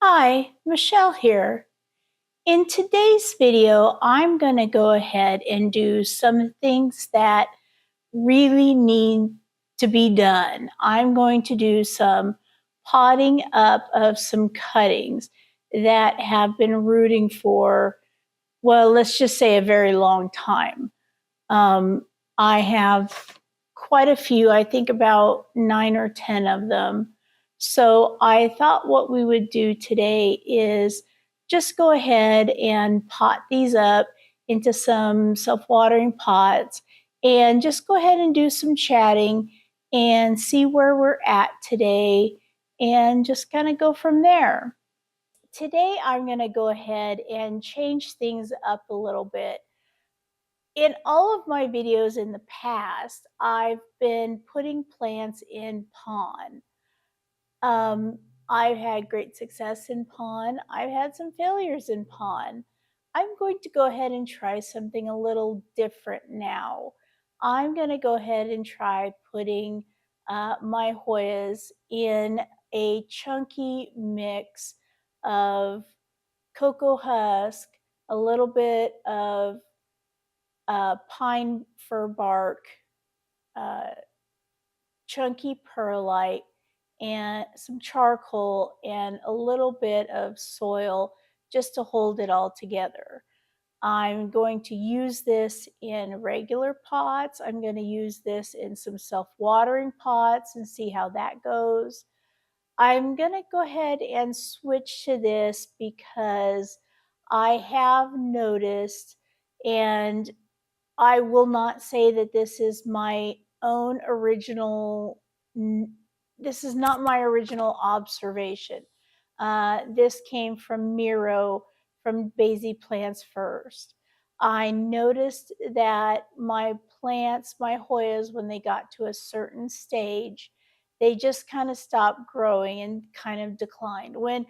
Hi, Michelle here. In today's video, I'm going to go ahead and do some things that really need to be done. I'm going to do some potting up of some cuttings that have been rooting for, well, let's just say a very long time. I have quite a few, I think about 9 or 10 of them. So I thought what we would do today is just go ahead and pot these up into some self-watering pots and just go ahead and do some chatting and see where we're at today and just kind of go from there. Today I'm going to go ahead and change things up a little bit. In all of my videos in the past, I've been putting plants in pond. Um, I've had great success in pond. I've had some failures in pond. I'm going to go ahead and try something a little different now. I'm going to go ahead and try putting my Hoyas in a chunky mix of cocoa husk, a little bit of pine fir bark, uh, chunky perlite, and some charcoal, and a little bit of soil just to hold it all together. I'm going to use this in regular pots. I'm going to use this in some self-watering pots and see how that goes. I'm going to go ahead and switch to this because I have noticed, and I will not say that this is my own original, this is not my original observation. This came from Miro from Basie Plants First. I noticed that my plants, my Hoyas, when they got to a certain stage, they just kind of stopped growing and kind of declined. When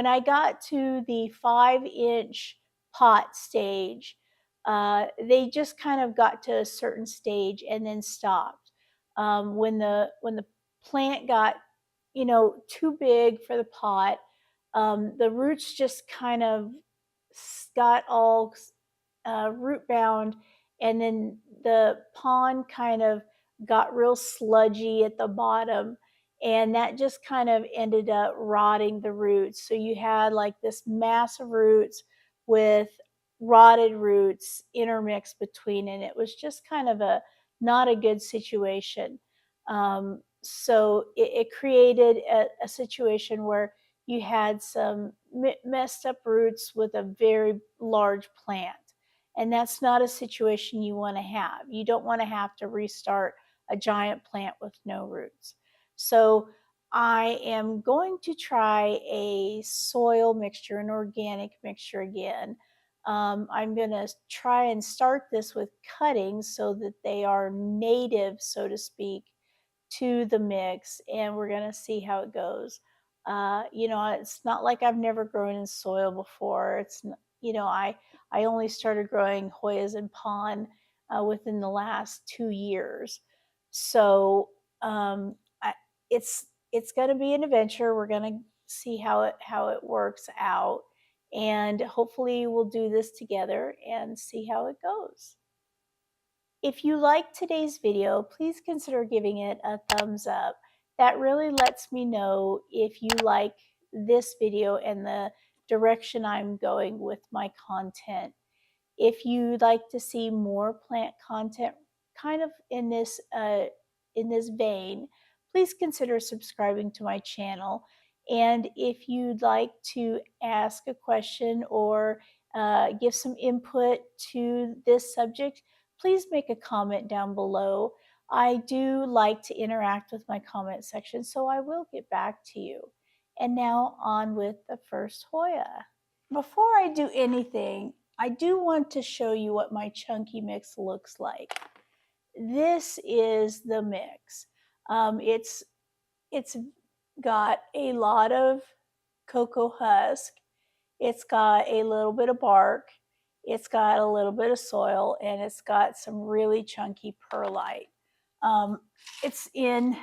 I got to the 5-inch pot stage, they just kind of got to a certain stage and then stopped. When the plant got too big for the pot, the roots just kind of got all root bound, and then the pond kind of got real sludgy at the bottom, and that just kind of ended up rotting the roots. So you had like this mass of roots with rotted roots intermixed between, and it was just kind of a not a good situation. So it created a situation where you had some messed up roots with a very large plant. And that's not a situation you want to have. You don't want to have to restart a giant plant with no roots. So I am going to try a soil mixture, an organic mixture again. I'm going to try and start this with cuttings so that they are native, so to speak, to the mix, and we're going to see how it goes. It's not like I've never grown in soil before. I only started growing Hoyas in pond within the last 2 years. So I, it's going to be an adventure. We're going to see how it works out, and hopefully we'll do this together and see how it goes. If you liked today's video, please consider giving it a thumbs up. That really lets me know if you like this video and the direction I'm going with my content. If you'd like to see more plant content kind of in this vein, please consider subscribing to my channel. And if you'd like to ask a question or give some input to this subject, please make a comment down below. I do like to interact with my comment section, so I will get back to you. And now on with the first Hoya. Before I do anything, I do want to show you what my chunky mix looks like. This is the mix. It's got a lot of cocoa husk. It's got a little bit of bark. It's got a little bit of soil, and it's got some really chunky perlite. It's in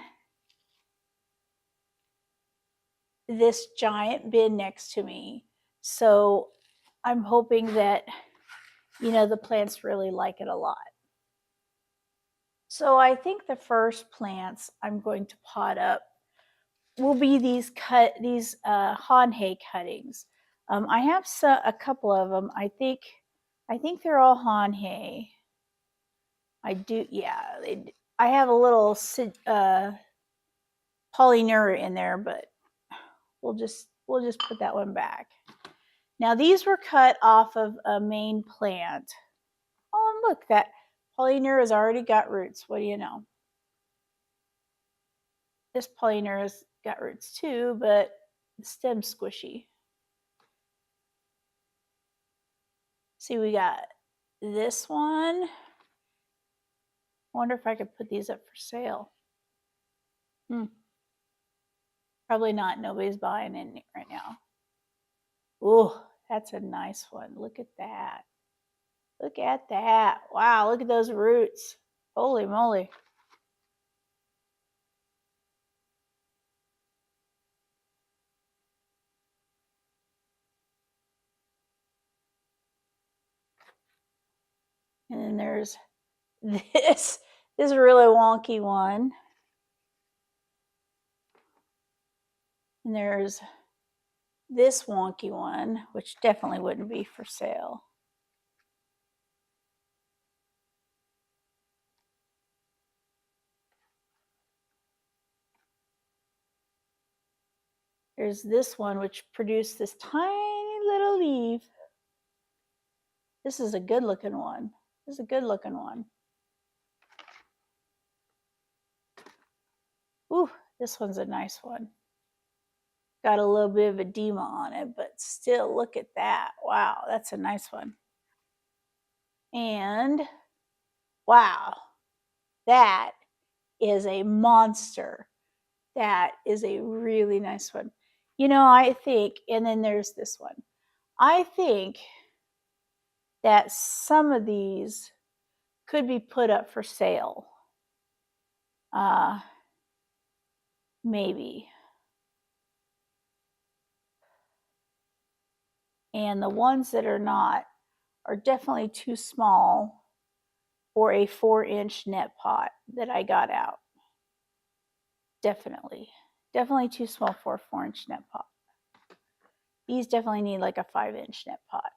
this giant bin next to me. So I'm hoping that, the plants really like it a lot. So I think the first plants I'm going to pot up will be these Hanhiae cuttings. I have a couple of them. I think they're all Hanhiae. I do, yeah. I have a little polyneuria in there, but we'll just put that one back. Now these were cut off of a main plant. Oh, and look, that polyneuria has already got roots. What do you know? This polyneuria's got roots too, but the stem's squishy. See, we got this one. Wonder if I could put these up for sale. Probably not. Nobody's buying it right now. Oh, that's a nice one. Look at that. Look at that. Wow, look at those roots. Holy moly. And then there's this really wonky one. And there's this wonky one, which definitely wouldn't be for sale. There's this one, which produced this tiny little leaf. This is a good looking one. This is a good looking one. Ooh, this one's a nice one. Got a little bit of edema on it, but still, look at that. Wow, that's a nice one. And wow, that is a monster. That is a really nice one. I think, and then there's this one. I think that some of these could be put up for sale. Maybe. And the ones that are not are definitely too small for a 4-inch net pot that I got out. Definitely too small for a 4-inch net pot. These definitely need like a 5-inch net pot.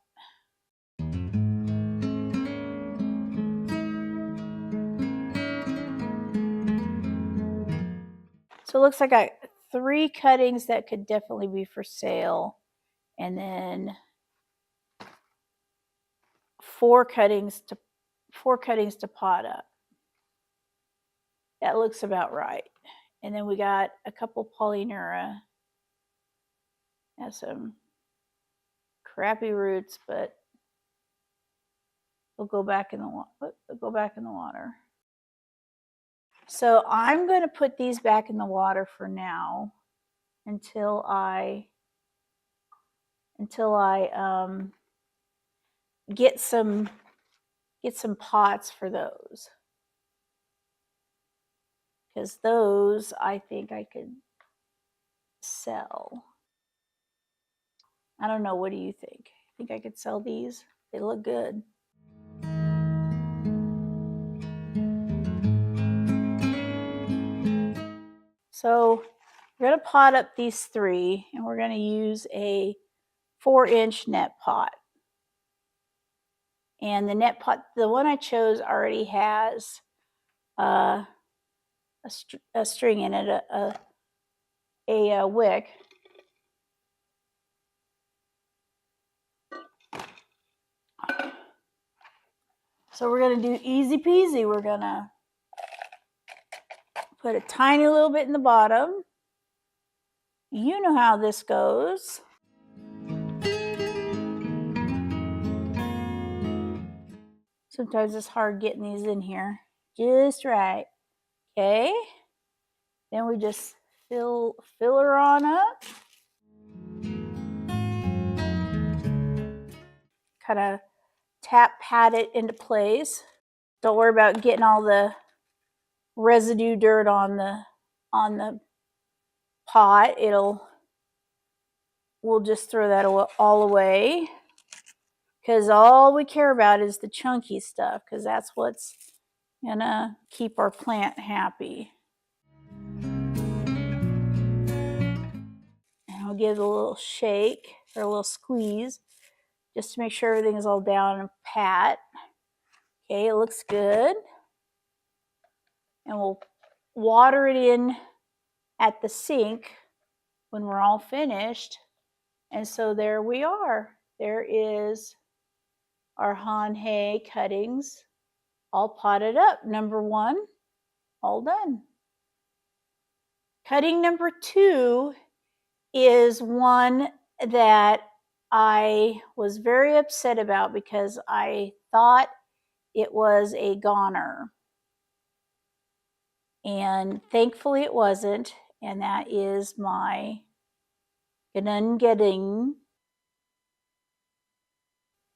So it looks like I got 3 cuttings that could definitely be for sale, and then 4 cuttings to pot up. That looks about right. And then we got a couple polyneuria. Has some crappy roots, but they'll go back in the water. So I'm going to put these back in the water for now until I get some pots for those, because those I think I could sell. I don't know. What do you think? Think I could sell these? They look good. So we're going to pot up these 3, and we're going to use a 4-inch net pot. And the net pot, the one I chose, already has a string in it, a wick. So we're going to do easy peasy. We're going to put a tiny little bit in the bottom. You know how this goes. Sometimes it's hard getting these in here just right. Okay. Then we just fill her on up. Kind of pat it into place. Don't worry about getting all the residue dirt on the pot. It'll we'll just throw that all away, because all we care about is the chunky stuff, because that's what's gonna keep our plant happy. And I'll give it a little shake or a little squeeze just to make sure everything is all down and pat. Okay, it looks good. And we'll water it in at the sink when we're all finished. And so there we are. There is our Hanhiae cuttings all potted up. Number 1, all done. Cutting number 2 is one that I was very upset about because I thought it was a goner. And thankfully it wasn't. And that is my Gunung Gading.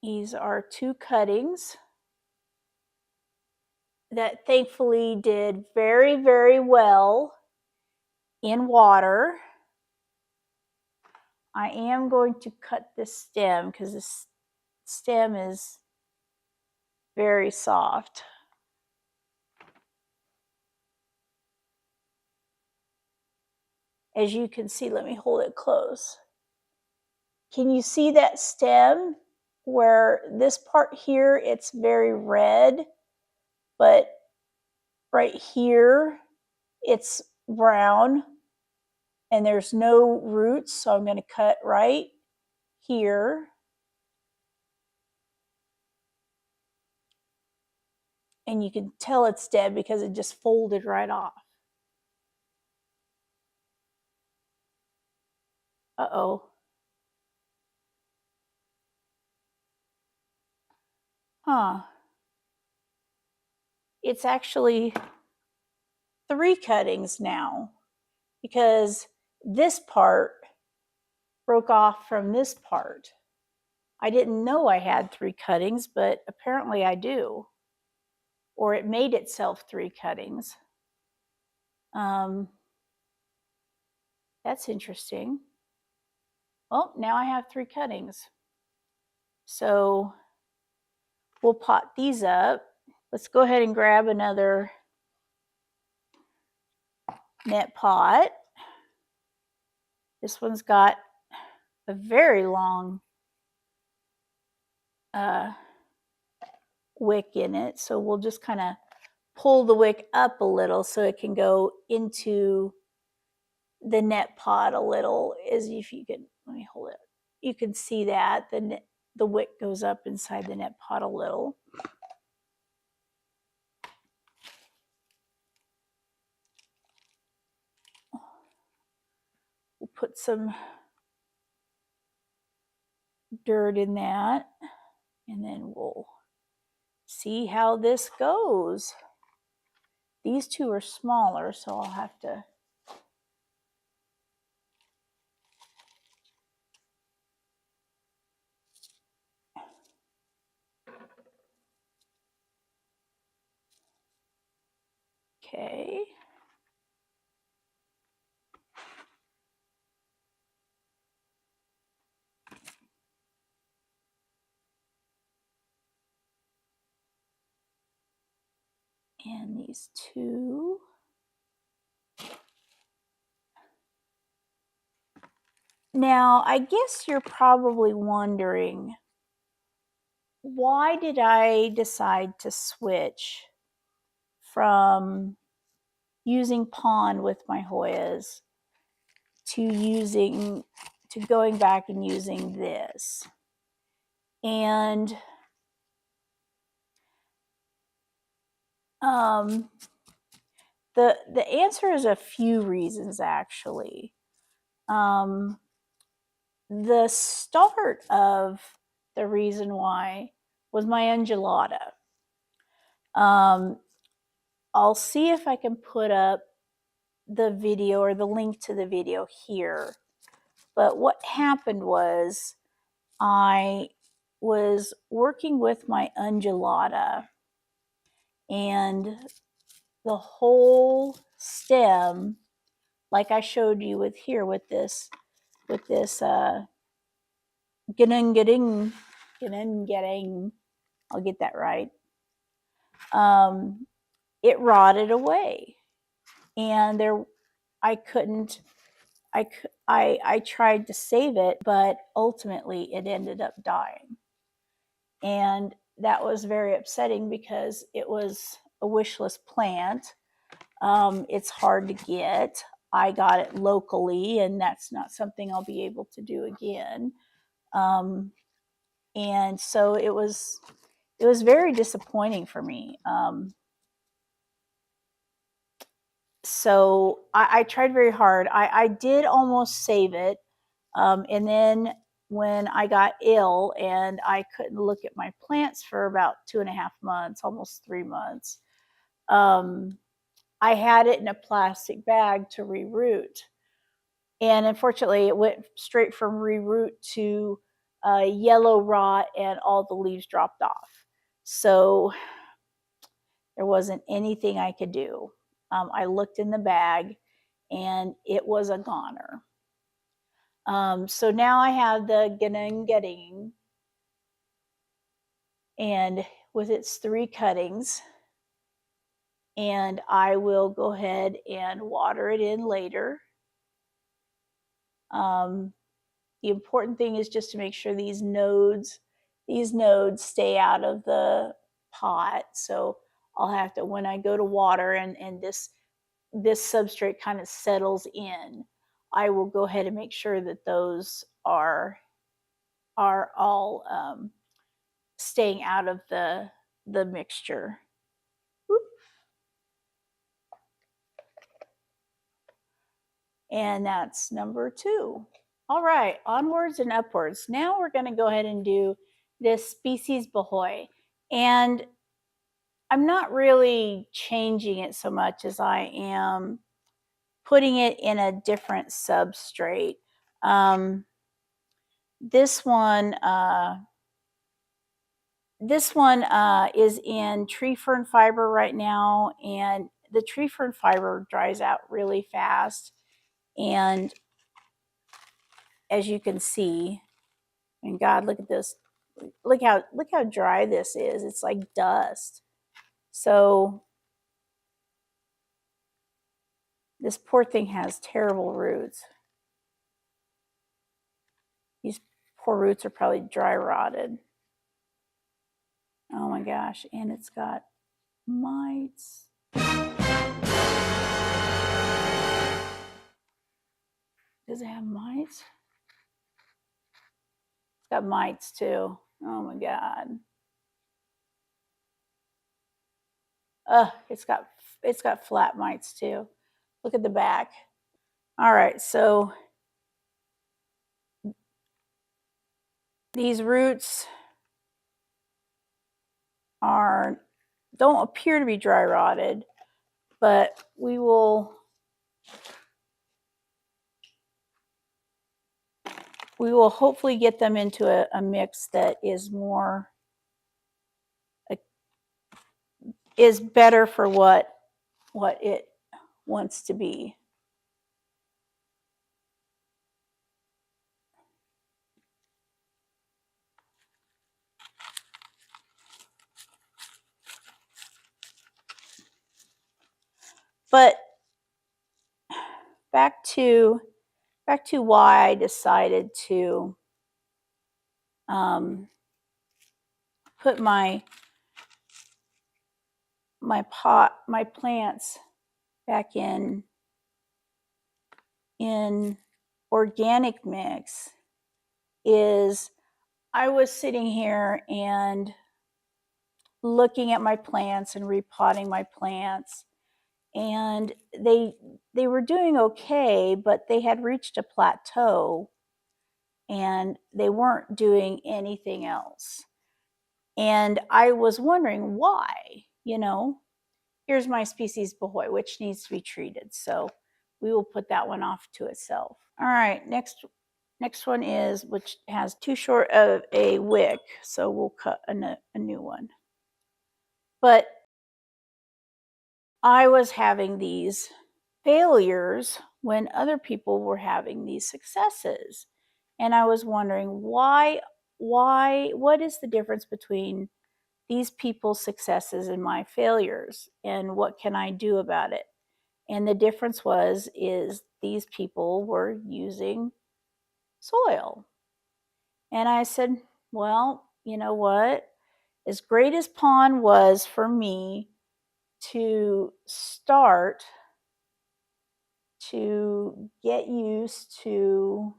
These are 2 cuttings that thankfully did very, very well in water. I am going to cut this stem because this stem is very soft. As you can see, let me hold it close. Can you see that stem where this part here, it's very red, but right here, it's brown and there's no roots. So I'm going to cut right here. And you can tell it's dead because it just folded right off. Uh-oh. Huh. It's actually 3 cuttings now because this part broke off from this part. I didn't know I had 3 cuttings, but apparently I do. Or it made itself 3 cuttings. That's interesting. Well, now I have 3 cuttings. So we'll pot these up. Let's go ahead and grab another net pot. This one's got a very long wick in it. So we'll just kind of pull the wick up a little so it can go into the net pot a little. As if you can, let me hold it. You can see that the wick goes up inside the net pot a little. We'll put some dirt in that, and then we'll see how this goes. These 2 are smaller, so I'll have to okay. And these 2. Now, I guess you're probably wondering, why did I decide to switch from using pond with my Hoyas to going back and using this? And the answer is a few reasons, actually. The start of the reason why was my undulata. I'll see if I can put up the video or the link to the video here. But what happened was I was working with my undulata, and the whole stem, like I showed you with here with this Gunung Gading, I'll get that right. It rotted away, and I couldn't. I tried to save it, but ultimately it ended up dying, and that was very upsetting because it was a wish list plant. It's hard to get. I got it locally, and that's not something I'll be able to do again. And so it was very disappointing for me. So I tried very hard. I did almost save it, and then when I got ill and I couldn't look at my plants for about 2.5 months, almost 3 months, I had it in a plastic bag to reroot. And unfortunately, it went straight from reroot to yellow rot, and all the leaves dropped off. So there wasn't anything I could do. I looked in the bag, and it was a goner. So now I have the Gunung Gading, and with its 3 cuttings, and I will go ahead and water it in later. The important thing is just to make sure these nodes stay out of the pot. So I'll have to, when I go to water and this substrate kind of settles in, I will go ahead and make sure that those are all staying out of the mixture. Whoop. And that's number 2. All right, onwards and upwards. Now we're going to go ahead and do this species Bahoi. And I'm not really changing it so much as I am putting it in a different substrate. This one is in tree fern fiber right now, and the tree fern fiber dries out really fast. And as you can see, and God, look at this. Look how dry this is. It's like dust. So this poor thing has terrible roots. These poor roots are probably dry rotted. Oh my gosh, and it's got mites. Does it have mites? It's got mites too. Oh my God. It's got flat mites too. Look at the back. All right, so these roots don't appear to be dry rotted, but we will hopefully get them into a mix that is is better for what it wants to be. But back to why I decided to put my plants back in organic mix is I was sitting here and looking at my plants and repotting my plants, and they were doing okay, but they had reached a plateau and they weren't doing anything else. And I was wondering why. Here's my species Bahoi, which needs to be treated. So we will put that one off to itself. All right, next one is, which has too short of a wick, so we'll cut a new one. But I was having these failures when other people were having these successes. And I was wondering what is the difference between these people's successes and my failures, and what can I do about it? And the difference is these people were using soil. And I said, well, you know what? As great as pond was for me to start to get used to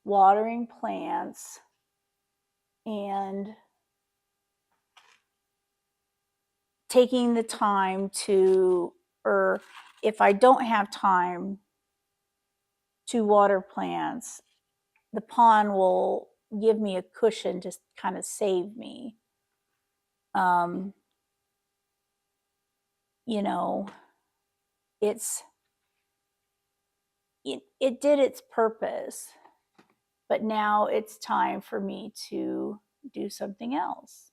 watering plants and taking the time to, or if I don't have time to water plants, the pond will give me a cushion to kind of save me. You know, it did its purpose, but now it's time for me to do something else.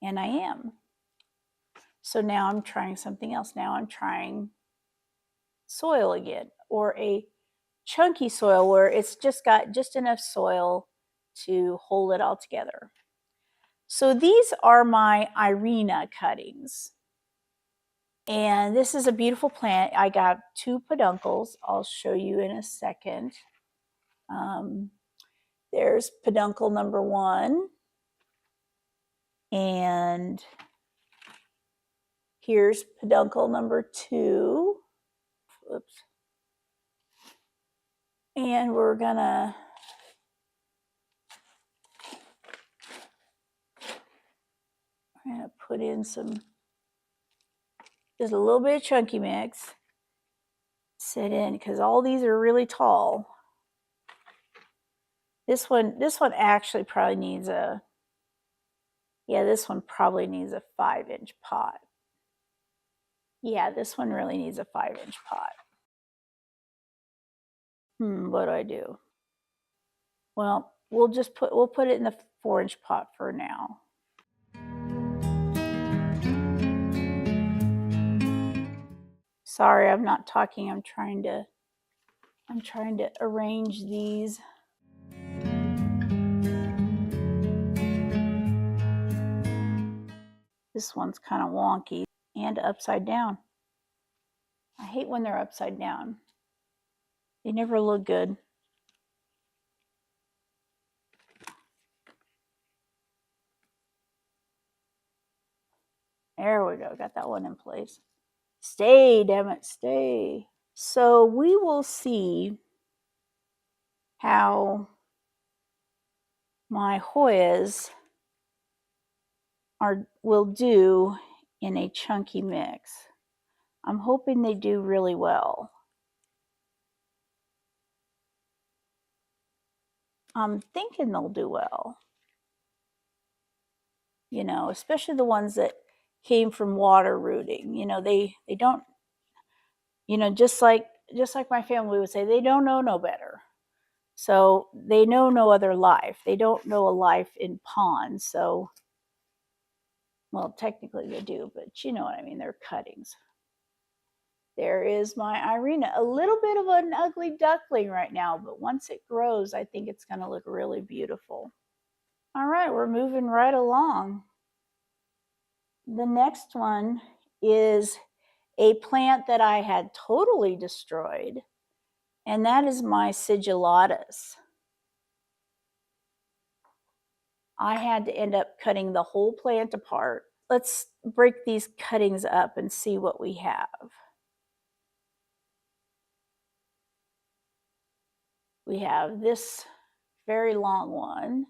And I am. So now I'm trying something else. Now I'm trying soil again, or a chunky soil where it's just got just enough soil to hold it all together. So these are my Irina cuttings. And this is a beautiful plant. I got 2 peduncles. I'll show you in a second. There's peduncle number 1. And here's peduncle number 2. Oops. And we're gonna put in just a little bit of chunky mix. Set in, because all these are really tall. This one actually probably needs this one probably needs a 5-inch pot. Yeah, this one really needs a 5-inch pot. What do I do? Well, we'll put it in the 4-inch pot for now. Sorry, I'm not talking. I'm trying to arrange these. This one's kind of wonky and upside down. I hate when they're upside down. They never look good. There we go. Got that one in place. Stay, damn it, stay. So we will see how my Hoyas will do in a chunky mix. I'm hoping they do really well. I'm thinking they'll do well. You know, especially the ones that came from water rooting. You know, they don't, you know, just like my family would say, they don't know no better. So they know no other life. They don't know a life in ponds. So, well, technically they do, but you know what I mean. They're cuttings. There is my Irina. A little bit of an ugly duckling right now, but once it grows, I think it's going to look really beautiful. All right, we're moving right along. The next one is a plant that I had totally destroyed, and that is my sigillatis. I had to end up cutting the whole plant apart. Let's break these cuttings up and see what we have. We have this very long one.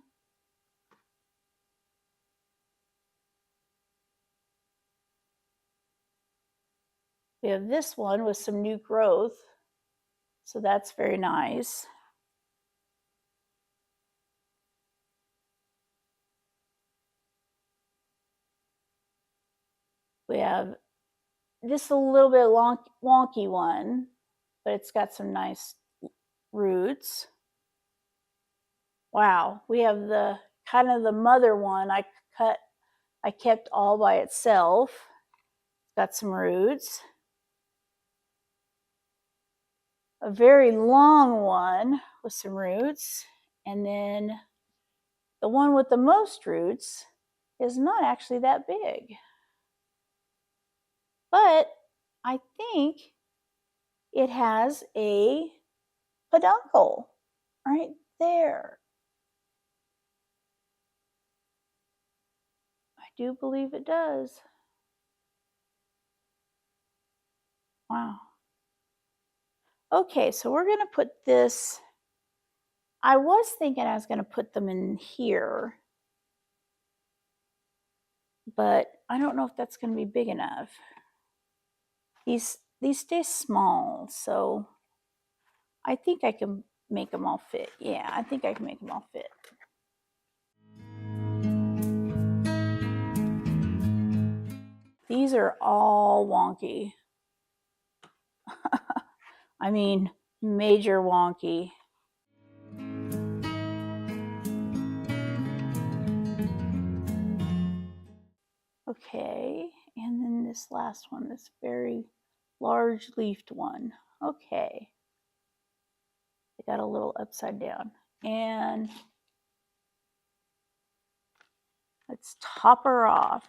We have this one with some new growth, so that's very nice. We have this a little bit wonky one, but it's got some nice roots. Wow, we have the kind of the mother one I kept all by itself. It's got some roots. a very long one with some roots, and then the one with the most roots is not actually that big. But I think it has a peduncle right there. I do believe it does. Wow. Okay, so we're going to put this. I was thinking I was going to put them in here, but I don't know if that's going to be big enough. These stay small, so I think I can make them all fit. Yeah, I think I can make them all fit. These are all wonky. I mean, major wonky. Okay, and then this last one, this very large leafed one. Okay, I got a little upside down. And let's top her off.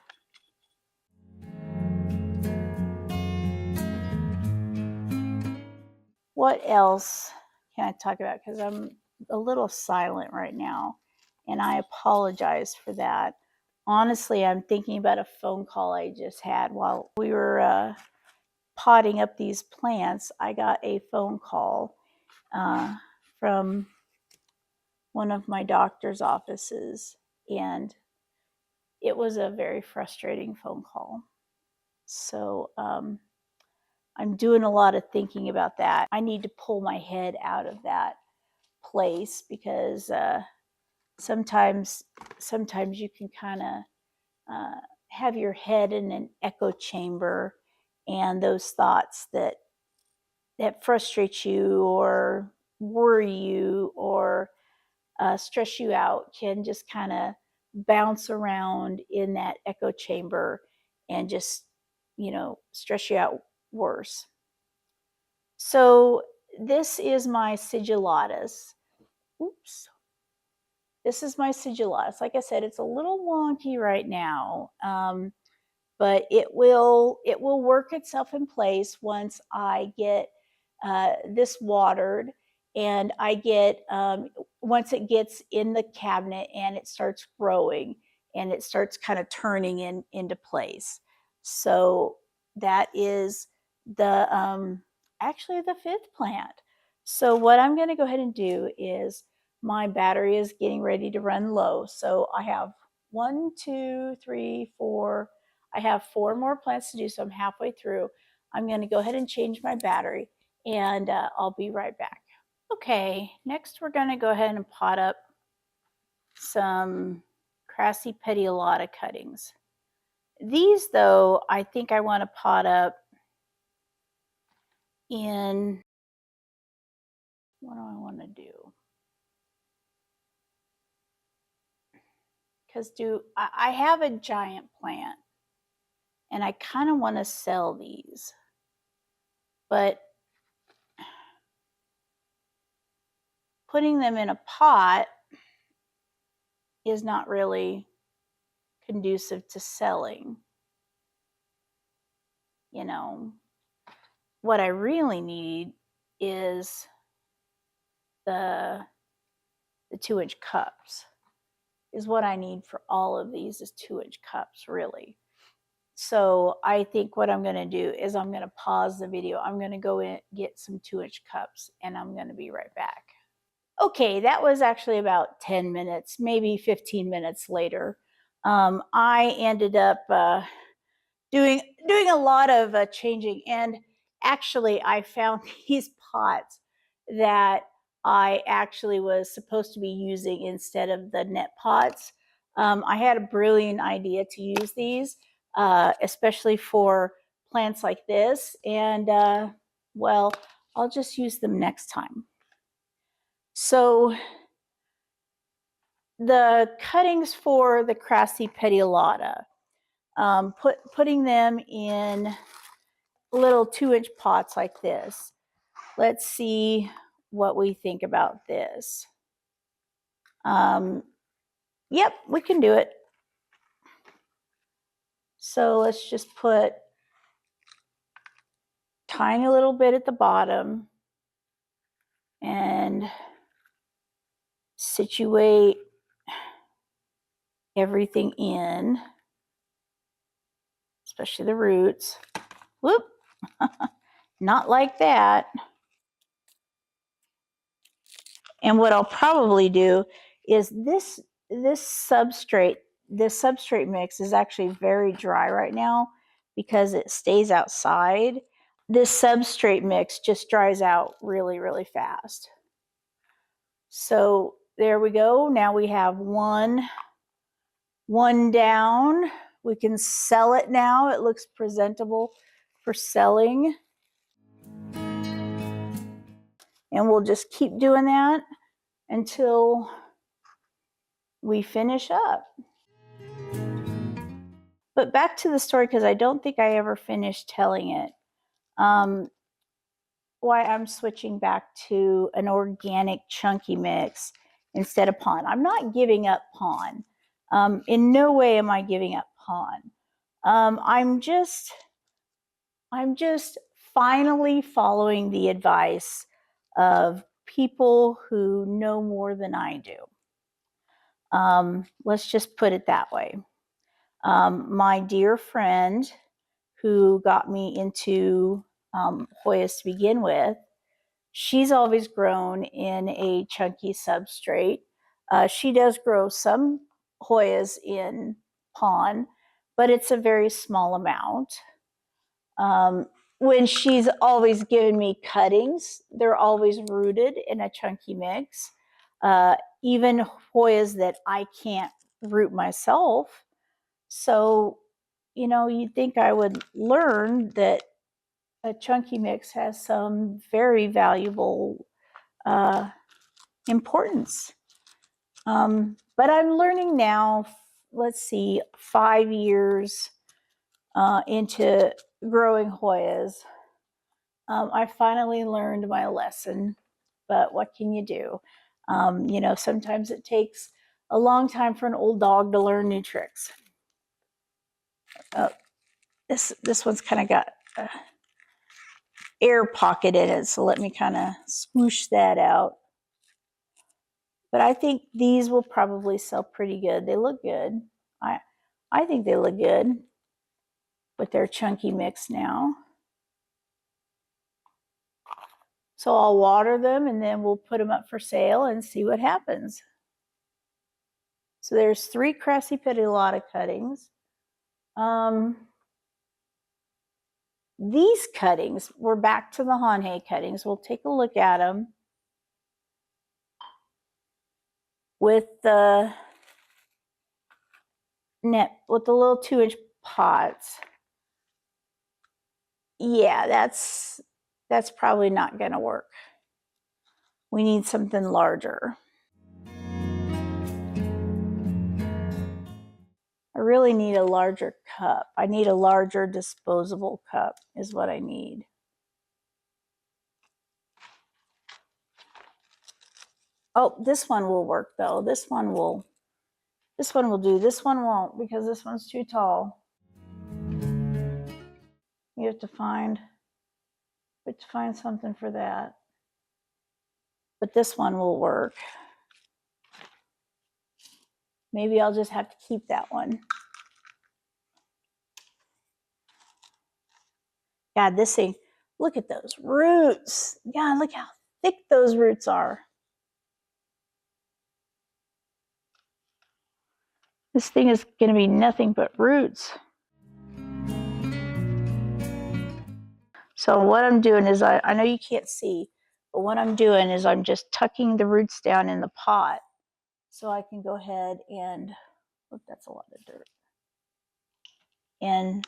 What else can I talk about? Because I'm a little silent right now, and I apologize for that. Honestly, I'm thinking about a phone call I just had while we were potting up these plants. I got a phone call from one of my doctor's offices, and it was a very frustrating phone call. So I'm doing a lot of thinking about that. I need to pull my head out of that place because sometimes you can kind of have your head in an echo chamber, and those thoughts that frustrate you or worry you or stress you out can just kind of bounce around in that echo chamber and just, stress you out worse. So this is my sigillatis. Oops. This is my sigillatis. Like I said, it's a little wonky right now, but it will work itself in place once I get this watered, and I get once it gets in the cabinet and it starts growing and it starts kind of turning into place. So that is the actually the fifth plant. So what I'm going to go ahead and do is my battery is getting ready to run low. So I have 1, 2, 3, 4. I have 4 more plants to do, so I'm halfway through. I'm going to go ahead and change my battery, and I'll be right back. Okay, next we're going to go ahead and pot up some crassipetiolata cuttings. These, though, I think I want to pot up in, what do I want to do? Because I have a giant plant, and I kind of want to sell these, but putting them in a pot is not really conducive to selling. What I really need is the 2-inch cups. Is what I need for all of these is 2-inch cups, really. So I think what I'm going to do is I'm going to pause the video. I'm going to go in, get some 2-inch cups, and I'm going to be right back. Okay, that was actually about 10 minutes, maybe 15 minutes later. I ended up doing a lot of changing, and actually I found these pots that I actually was supposed to be using instead of the net pots. I had a brilliant idea to use these, especially for plants like this, and well, I'll just use them next time. So the cuttings for the crassipetiolata, putting them in little 2-inch pots like this. let's see what we think about this. Yep, we can do it. So let's just put tiny little bit at the bottom and situate everything in, especially the roots. Whoop, not like that. And what I'll probably do is this substrate mix is actually very dry right now because it stays outside. This substrate mix just dries out really, really fast. So there we go. Now we have one down. We can sell it now. It looks presentable for selling. And we'll just keep doing that until we finish up. But back to the story, because I don't think I ever finished telling it. Why I'm switching back to an organic chunky mix instead of pond. I'm not giving up pond. In no way am I giving up pond. I'm just finally following the advice of people who know more than I do. Let's just put it that way. My dear friend who got me into Hoyas to begin with, she's always grown in a chunky substrate. She does grow some Hoyas in pond, but it's a very small amount. When she's always given me cuttings, they're always rooted in a chunky mix. Even Hoyas that I can't root myself. So, you know, you'd think I would learn that a chunky mix has some very valuable importance. But I'm learning now, let's see, 5 years into growing Hoyas. I finally learned my lesson, but what can you do? You know, sometimes it takes a long time for an old dog to learn new tricks. This one's kind of got air pocket in it, so let me kind of swoosh that out. But I think these will probably sell pretty good. They look good. I think they look good with their chunky mix now. So I'll water them and then we'll put them up for sale and see what happens. So there's 3 crassipetiolata cuttings. These cuttings, we're back to the Hanhiae cuttings. We'll take a look at them with the with the little 2-inch pots. Yeah, that's probably not going to work. We need something larger. I really need a larger cup. I need a larger disposable cup is what I need. Oh, this one will work though. This one will do. This one won't because this one's too tall. You have to find something for that. But this one will work. Maybe I'll just have to keep that one. God, this thing, look at those roots. God, look how thick those roots are. This thing is going to be nothing but roots. So what I'm doing is, I know you can't see, but what I'm doing is I'm just tucking the roots down in the pot so I can go ahead and, look, that's a lot of dirt, and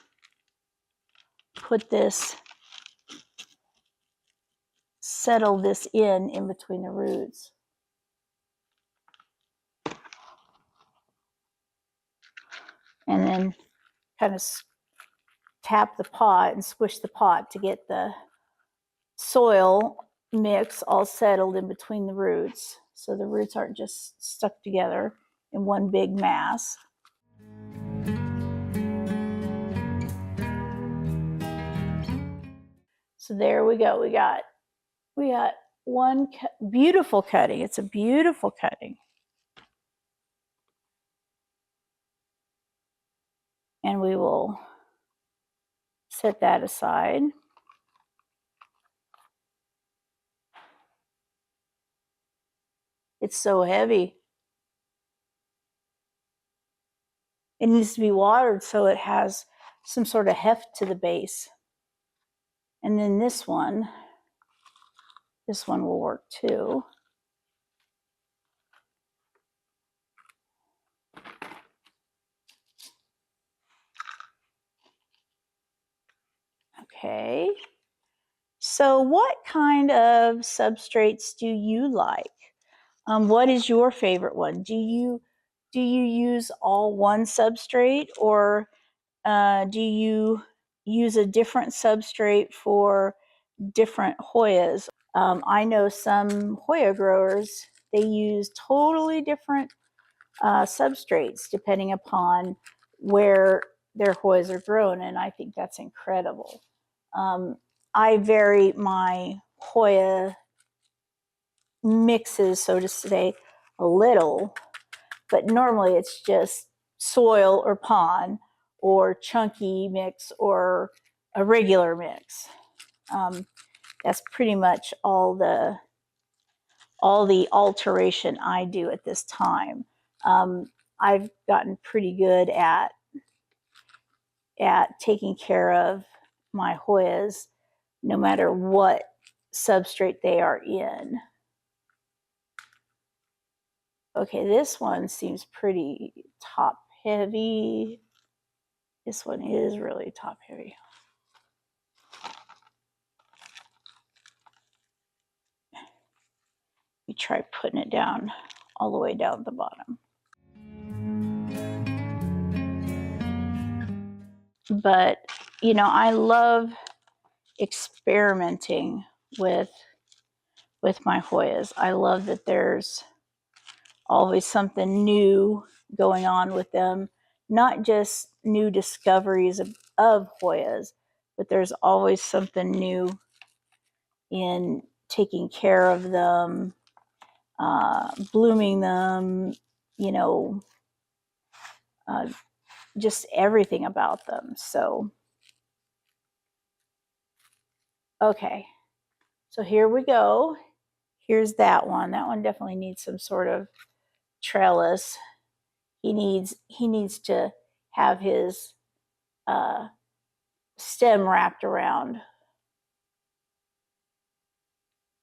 put this, settle this in between the roots. And then kind of tap the pot and squish the pot to get the soil mix all settled in between the roots, so the roots aren't just stuck together in one big mass. So there we go. We got one beautiful cutting. It's a beautiful cutting. And we will set that aside. It's so heavy. It needs to be watered so it has some sort of heft to the base. And then this one will work too. Okay. So what kind of substrates do you like? What is your favorite one? Do you use all one substrate, or do you use a different substrate for different Hoyas? I know some Hoya growers, they use totally different substrates depending upon where their Hoyas are grown, and I think that's incredible. I vary my Hoya mixes, so to say, a little, but normally it's just soil or pond or chunky mix or a regular mix. That's pretty much all the alteration I do at this time. I've gotten pretty good at taking care of my Hoyas no matter what substrate they are in. Okay, this one seems pretty top heavy. This one is really top heavy. You try putting it down all the way down the bottom. But, you know, I love experimenting with my Hoyas. I love that there's always something new going on with them, not just new discoveries of Hoyas, but there's always something new in taking care of them, blooming them, you know, just everything about them. So, okay, so here we go. Here's that one. That one definitely needs some sort of trellis. He needs to have his stem wrapped around.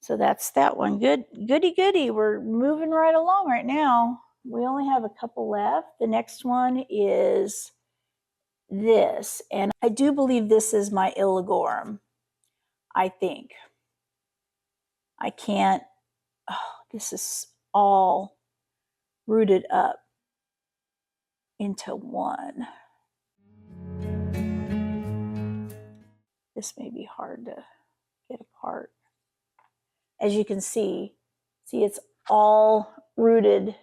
So that's that one. Goody. We're moving right along right now. We only have a couple left. The next one is this, and I do believe this is my Illigorum. I think. I can't. Oh, this is all rooted up into one. This may be hard to get apart. As you can see it's all rooted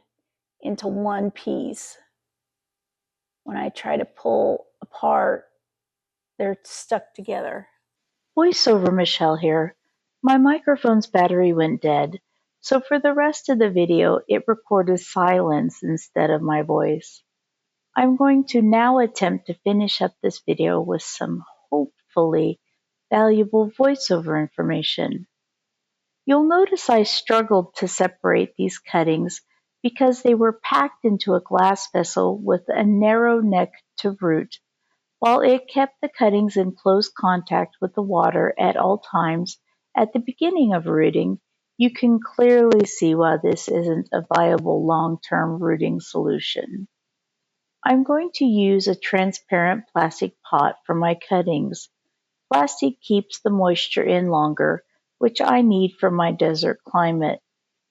into one piece. When I try to pull apart, they're stuck together. Voiceover Michelle here. My microphone's battery went dead, so for the rest of the video, it recorded silence instead of my voice. I'm going to now attempt to finish up this video with some hopefully valuable voiceover information. You'll notice I struggled to separate these cuttings because they were packed into a glass vessel with a narrow neck to root. While it kept the cuttings in close contact with the water at all times at the beginning of rooting, you can clearly see why this isn't a viable long-term rooting solution. I'm going to use a transparent plastic pot for my cuttings. Plastic keeps the moisture in longer, which I need for my desert climate.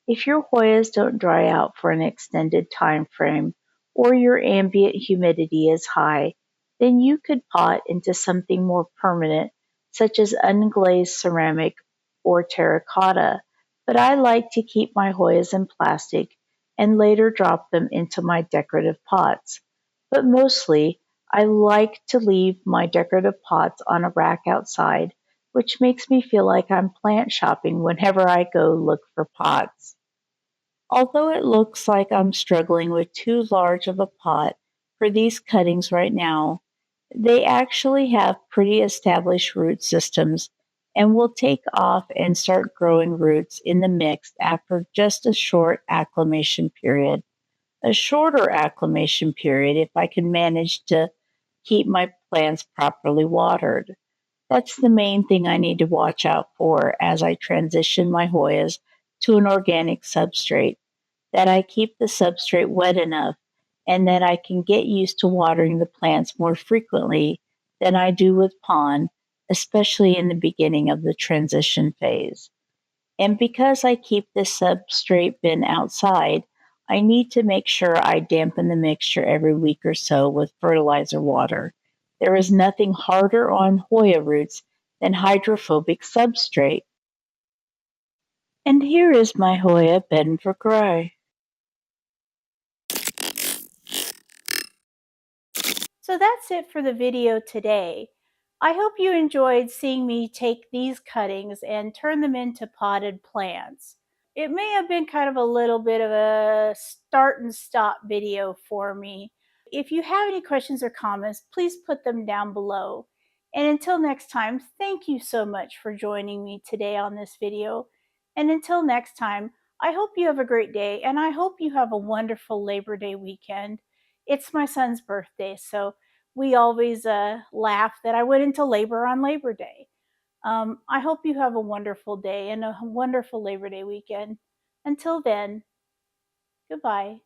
If your Hoyas don't dry out for an extended time frame, or your ambient humidity is high, then you could pot into something more permanent, such as unglazed ceramic or terracotta, but I like to keep my Hoyas in plastic and later drop them into my decorative pots. But mostly, I like to leave my decorative pots on a rack outside, which makes me feel like I'm plant shopping whenever I go look for pots. Although it looks like I'm struggling with too large of a pot for these cuttings right now, they actually have pretty established root systems and will take off and start growing roots in the mix after just a short acclimation period. A shorter acclimation period if I can manage to keep my plants properly watered. That's the main thing I need to watch out for as I transition my Hoyas to an organic substrate, that I keep the substrate wet enough and that I can get used to watering the plants more frequently than I do with pond, especially in the beginning of the transition phase. And because I keep this substrate bin outside, I need to make sure I dampen the mixture every week or so with fertilizer water. There is nothing harder on Hoya roots than hydrophobic substrate. And here is my Hoya benvergarai. So that's it for the video today. I hope you enjoyed seeing me take these cuttings and turn them into potted plants. It may have been kind of a little bit of a start and stop video for me. If you have any questions or comments, please put them down below. And until next time, thank you so much for joining me today on this video. And until next time, I hope you have a great day and I hope you have a wonderful Labor Day weekend. It's my son's birthday, so we always laugh that I went into labor on Labor Day. I hope you have a wonderful day and a wonderful Labor Day weekend. Until then, goodbye.